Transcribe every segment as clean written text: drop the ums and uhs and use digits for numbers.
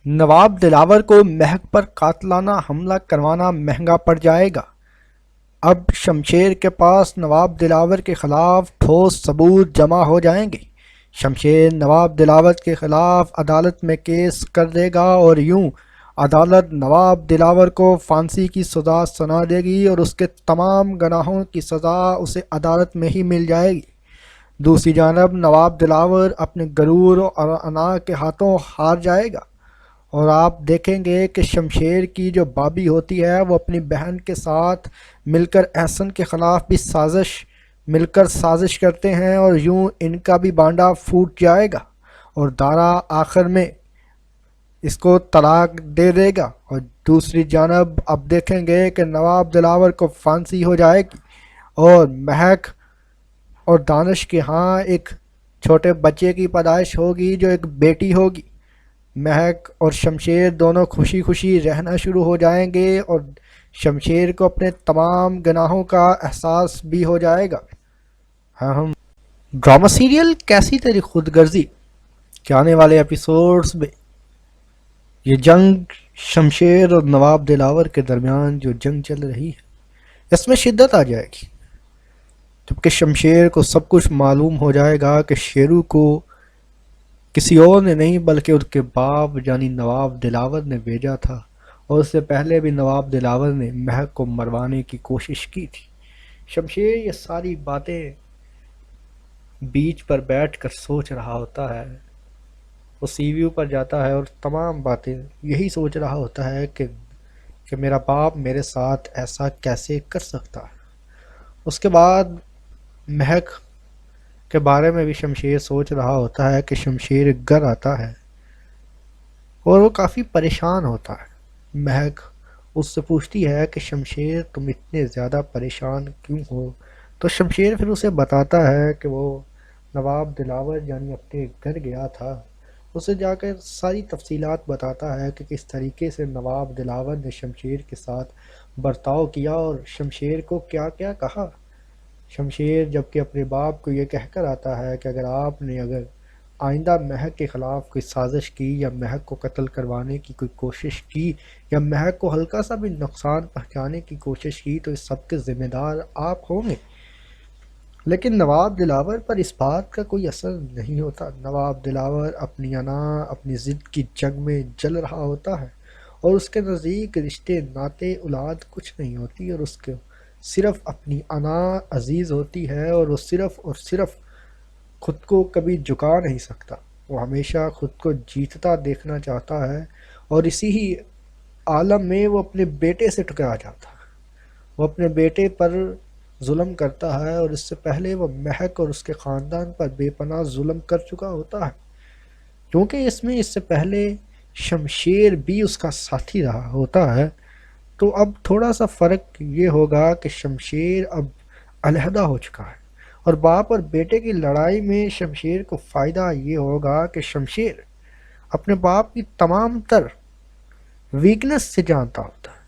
نواب دلاور کو مہک پر قاتلانہ حملہ کروانا مہنگا پڑ جائے گا۔ اب شمشیر کے پاس نواب دلاور کے خلاف ٹھوس ثبوت جمع ہو جائیں گے۔ شمشیر نواب دلاور کے خلاف عدالت میں کیس کر دے گا اور یوں عدالت نواب دلاور کو پھانسی کی سزا سنا دے گی اور اس کے تمام گناہوں کی سزا اسے عدالت میں ہی مل جائے گی۔ دوسری جانب نواب دلاور اپنے غرور اور انا کے ہاتھوں ہار جائے گا، اور آپ دیکھیں گے کہ شمشیر کی جو بابی ہوتی ہے وہ اپنی بہن کے ساتھ مل کر احسن کے خلاف بھی سازش کرتے ہیں، اور یوں ان کا بھی بانڈا پھوٹ جائے گا اور دارا آخر میں اس کو طلاق دے دے گا۔ اور دوسری جانب اب دیکھیں گے کہ نواب دلاور کو پھانسی ہو جائے گی اور مہک اور دانش کے ہاں ایک چھوٹے بچے کی پیدائش ہوگی جو ایک بیٹی ہوگی۔ مہک اور شمشیر دونوں خوشی خوشی رہنا شروع ہو جائیں گے اور شمشیر کو اپنے تمام گناہوں کا احساس بھی ہو جائے گا۔ ہم ڈرامہ سیریل کیسی تیری خود غرضی کے آنے والے ایپیسوڈز میں یہ جنگ شمشیر اور نواب دلاور کے درمیان جو جنگ چل رہی ہے اس میں شدت آ جائے گی، جبکہ شمشیر کو سب کچھ معلوم ہو جائے گا کہ شیرو کو کسی اور نے نہیں بلکہ اس کے باپ یعنی نواب دلاور نے بھیجا تھا، اور اس سے پہلے بھی نواب دلاور نے مہک کو مروانے کی کوشش کی تھی۔ شمشیر یہ ساری باتیں بیچ پر بیٹھ کر سوچ رہا ہوتا ہے، وہ سی ویو پر جاتا ہے اور تمام باتیں یہی سوچ رہا ہوتا ہے کہ میرا باپ میرے ساتھ ایسا کیسے کر سکتا ہے۔ اس کے بعد مہک کے بارے میں بھی شمشیر سوچ رہا ہوتا ہے کہ شمشیر گھر آتا ہے اور وہ کافی پریشان ہوتا ہے۔ مہک اس سے پوچھتی ہے کہ شمشیر تم اتنے زیادہ پریشان کیوں ہو؟ تو شمشیر پھر اسے بتاتا ہے کہ وہ نواب دلاور یعنی اپنے گھر گیا تھا، اسے جا کر ساری تفصیلات بتاتا ہے کہ کس طریقے سے نواب دلاور نے شمشیر کے ساتھ برتاؤ کیا اور شمشیر کو کیا کیا کہا۔ شمشیر جبکہ اپنے باپ کو یہ کہہ کر آتا ہے کہ اگر آئندہ مہک کے خلاف کوئی سازش کی یا مہک کو قتل کروانے کی کوئی کوشش کی یا مہک کو ہلکا سا بھی نقصان پہنچانے کی کوشش کی تو اس سب کے ذمہ دار آپ ہوں گے۔ لیکن نواب دلاور پر اس بات کا کوئی اثر نہیں ہوتا۔ نواب دلاور اپنی انا اپنی ضد کی جنگ میں جل رہا ہوتا ہے، اور اس کے نزدیک رشتے ناطے اولاد کچھ نہیں ہوتی، اور اس کے صرف اپنی انا عزیز ہوتی ہے، اور وہ صرف خود کو کبھی جھکا نہیں سکتا۔ وہ ہمیشہ خود کو جیتتا دیکھنا چاہتا ہے، اور اسی ہی عالم میں وہ اپنے بیٹے سے ٹکرا جاتا ہے۔ وہ اپنے بیٹے پر ظلم کرتا ہے، اور اس سے پہلے وہ مہک اور اس کے خاندان پر بے پناہ ظلم کر چکا ہوتا ہے، کیونکہ اس سے پہلے شمشیر بھی اس کا ساتھی رہا ہوتا ہے۔ تو اب تھوڑا سا فرق یہ ہوگا کہ شمشیر اب علیحدہ ہو چکا ہے، اور باپ اور بیٹے کی لڑائی میں شمشیر کو فائدہ یہ ہوگا کہ شمشیر اپنے باپ کی تمام تر ویکنس سے جانتا ہوتا ہے،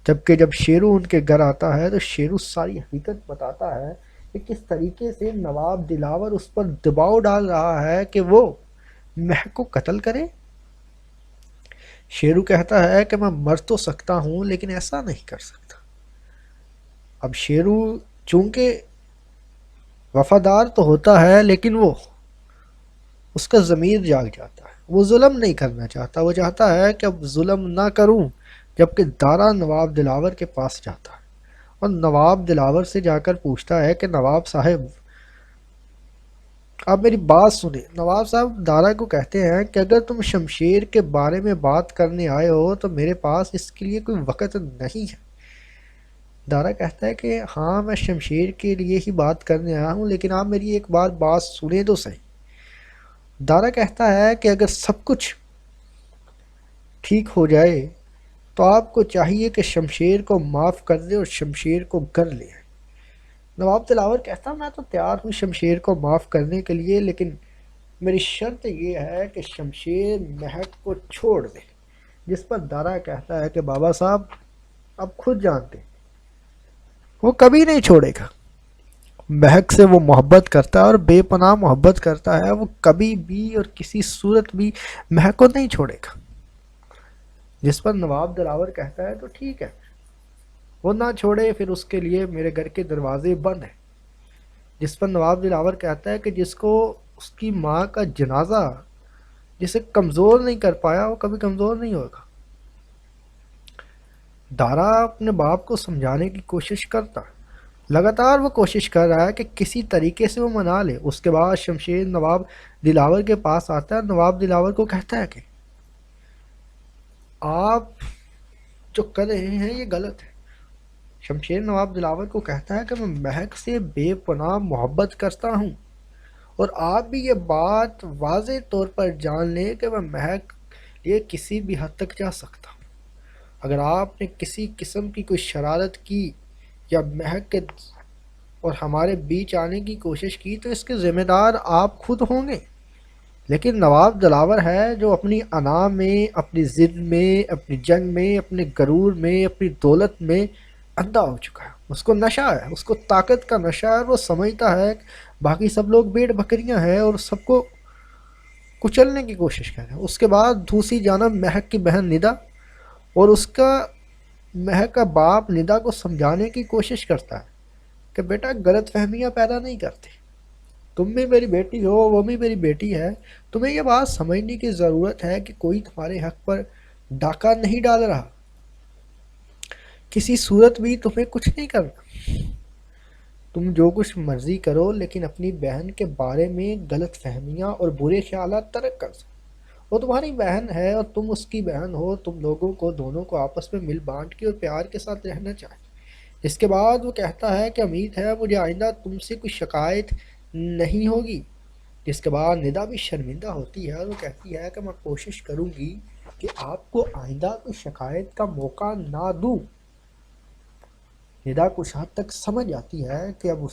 جبکہ جب شیرو ان کے گھر آتا ہے تو شیرو ساری حقیقت بتاتا ہے کہ کس طریقے سے نواب دلاور اس پر دباؤ ڈال رہا ہے کہ وہ مہک کو قتل کرے۔ شیرو کہتا ہے کہ میں مر تو سکتا ہوں لیکن ایسا نہیں کر سکتا۔ اب شیرو چونکہ وفادار تو ہوتا ہے لیکن وہ اس کا ضمیر جاگ جاتا ہے، وہ ظلم نہیں کرنا چاہتا، وہ چاہتا ہے کہ اب ظلم نہ کروں۔ جبکہ دارا نواب دلاور کے پاس جاتا ہے اور نواب دلاور سے جا کر پوچھتا ہے کہ نواب صاحب آپ میری بات سنیں۔ نواب صاحب دارا کو کہتے ہیں کہ اگر تم شمشیر کے بارے میں بات کرنے آئے ہو تو میرے پاس اس کے لیے کوئی وقت نہیں ہے۔ دارا کہتا ہے کہ ہاں میں شمشیر کے لیے ہی بات کرنے آیا ہوں، لیکن آپ میری ایک بات سنیں تو صحیح۔ دارا کہتا ہے کہ اگر سب کچھ ٹھیک ہو جائے تو آپ کو چاہیے کہ شمشیر کو معاف کر دے اور شمشیر کو گھر لے آئے۔ نواب دلاور کہتا میں تو تیار ہوں شمشیر کو معاف کرنے کے لیے، لیکن میری شرط یہ ہے کہ شمشیر مہک کو چھوڑ دے۔ جس پر دارا کہتا ہے کہ بابا صاحب آپ خود جانتے ہیں وہ کبھی نہیں چھوڑے گا۔ مہک سے وہ محبت کرتا ہے اور بے پناہ محبت کرتا ہے، وہ کبھی بھی اور کسی صورت بھی مہک کو نہیں چھوڑے گا۔ جس پر نواب دلاور کہتا ہے تو ٹھیک ہے، وہ نہ چھوڑے پھر اس کے لیے میرے گھر کے دروازے بند ہیں۔ جس پر نواب دلاور کہتا ہے کہ جس کو اس کی ماں کا جنازہ جسے کمزور نہیں کر پایا وہ کبھی کمزور نہیں ہوگا۔ دارا اپنے باپ کو سمجھانے کی کوشش کرتا، لگاتار وہ کوشش کر رہا ہے کہ کسی طریقے سے وہ منا لے۔ اس کے بعد شمشیر نواب دلاور کے پاس آتا ہے، نواب دلاور کو کہتا ہے کہ آپ جو کر رہے ہیں یہ غلط ہے۔ شمشیر نواب دلاور کو کہتا ہے کہ میں مہک سے بے پناہ محبت کرتا ہوں، اور آپ بھی یہ بات واضح طور پر جان لیں کہ میں مہک یہ کسی بھی حد تک جا سکتا ہوں۔ اگر آپ نے کسی قسم کی کوئی شرارت کی یا مہک کے اور ہمارے بیچ آنے کی کوشش کی تو اس کے ذمہ دار آپ خود ہوں گے۔ لیکن نواب دلاور ہے جو اپنی انا میں، اپنی ضد میں، اپنی جنگ میں، اپنے غرور میں، اپنی دولت میں اندھا ہو چکا ہے۔ اس کو نشہ ہے، اس کو طاقت کا نشہ ہے، اور وہ سمجھتا ہے کہ باقی سب لوگ بھیڑ بکریاں ہیں اور سب کو کچلنے کی کوشش کر رہے ہیں۔ اس کے بعد دوسری جانب مہک کی بہن ندا اور اس کا مہک کا باپ ندا کو سمجھانے کی کوشش کرتا ہے کہ بیٹا غلط فہمیاں پیدا نہیں کرتے، تم بھی میری بیٹی ہو، وہ بھی میری بیٹی ہے، تمہیں یہ بات سمجھنے کی ضرورت ہے کہ کوئی تمہارے حق پر ڈاکہ نہیں ڈال رہا، کسی صورت بھی تمہیں کچھ نہیں کرنا، تم جو کچھ مرضی کرو لیکن اپنی بہن کے بارے میں غلط فہمیاں اور برے خیالات ترک کر دو۔ وہ تمہاری بہن ہے اور تم اس کی بہن ہو، تم لوگوں کو دونوں کو آپس میں مل بانٹ کے اور پیار کے ساتھ رہنا چاہیے۔ اس کے بعد وہ کہتا ہے کہ امید ہے مجھے آئندہ تم سے کوئی شکایت نہیں ہوگی۔ جس کے بعد ندا بھی شرمندہ ہوتی ہے اور وہ کہتی ہے کہ میں کوشش کروں گی کہ آپ کو آئندہ کوئی شکایت کا موقع نہ دوں۔ ندا کچھ حد تک سمجھ آتی ہے کہ اب